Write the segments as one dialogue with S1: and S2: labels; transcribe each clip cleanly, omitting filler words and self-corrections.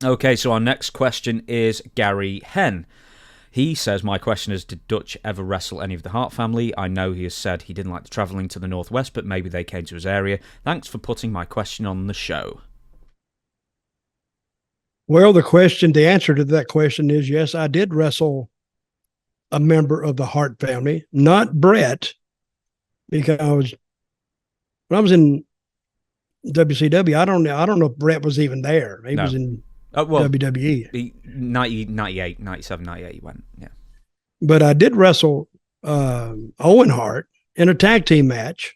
S1: Okay, so our next question is Gary Henn. He says, my question is, did Dutch ever wrestle any of the Hart family? I know he has said he didn't like travelling to the Northwest, but maybe they came to his area. Thanks for putting my question on the show.
S2: Well, the answer to that question is yes, I did wrestle a member of the Hart family, not Brett, because when I was in WCW, I don't know if Brett was even there. He was in WWE.
S1: 98, 97, 98 he went, yeah.
S2: But I did wrestle Owen Hart in a tag team match.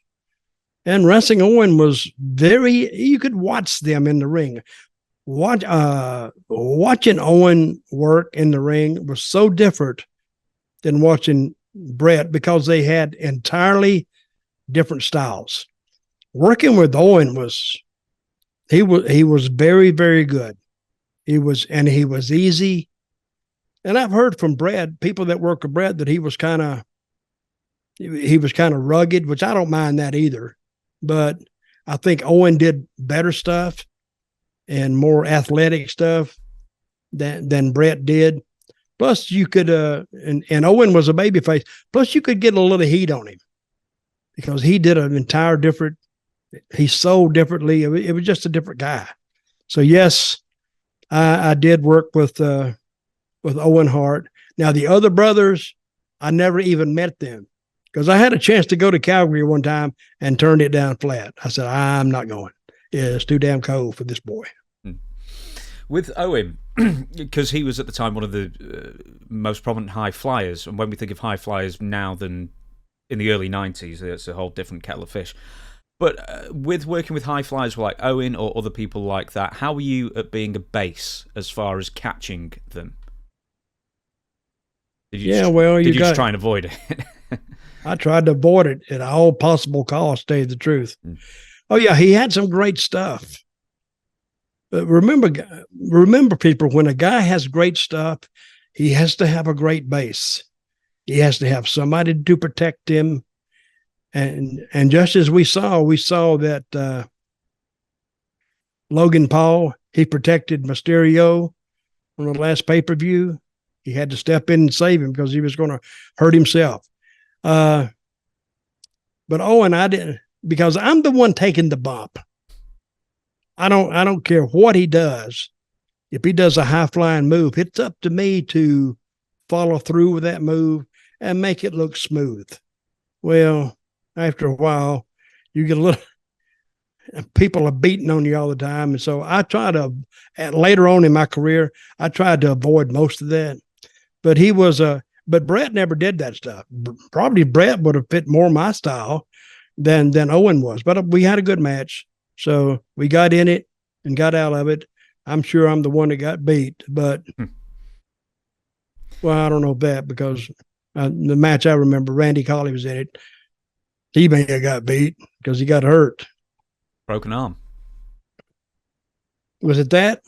S2: And wrestling Owen was you could watch them in the ring. Watching Owen work in the ring was so different than watching Brett because they had entirely different styles. Working with Owen was very, very good. He was easy. And I've heard from Brad, people that work with Brad, that he was kind of rugged, which I don't mind that either. But I think Owen did better stuff and more athletic stuff than Brett did. Plus you could, and Owen was a babyface. Plus you could get a little heat on him because he did an entire different, he sold differently. It was just a different guy. So yes, I did work with Owen Hart. Now the other brothers, I never even met them because I had a chance to go to Calgary one time and turned it down flat. I said, I'm not going. It's too damn cold for this boy.
S1: With Owen, because he was at the time one of the most prominent high flyers, and when we think of high flyers now than in the early 90s, it's a whole different kettle of fish. But with working with high flyers like Owen or other people like that, how were you at being a base as far as catching them? Did you just try and avoid it?
S2: I tried to avoid it at all possible costs, to tell you the truth. Oh, yeah, he had some great stuff. But remember, people, when a guy has great stuff, he has to have a great base. He has to have somebody to protect him. And just as we saw that Logan Paul, he protected Mysterio on the last pay-per-view. He had to step in and save him because he was going to hurt himself. But Owen, I didn't, because I'm the one taking the bump. I don't care what he does. If he does a high-flying move, it's up to me to follow through with that move and make it look smooth. Well, after a while, you get a little, people are beating on you all the time. And so I try to, later on in my career, I tried to avoid most of that. But but Brett never did that stuff. Probably Brett would have fit more my style than Owen was. But we had a good match. So we got in it and got out of it. I'm sure I'm the one that got beat. But, well, I don't know that because the match I remember, Randy Colley was in it. He may have got beat because he got hurt.
S1: Broken arm.
S2: Was it that?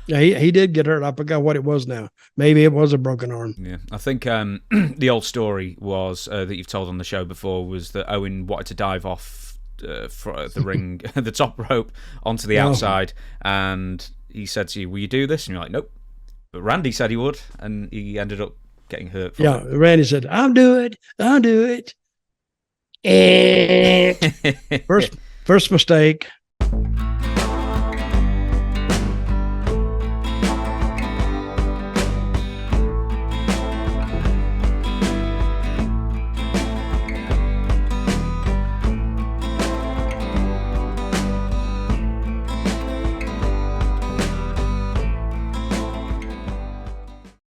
S2: Yeah, he did get hurt. I forgot what it was now. Maybe it was a broken arm.
S1: Yeah, I think the old story was that you've told on the show before was that Owen wanted to dive off the ring, the top rope, onto the outside, and he said to you, will you do this? And you're like, nope. But Randy said he would, and he ended up getting hurt.
S2: Randy said, I'll do it. First mistake.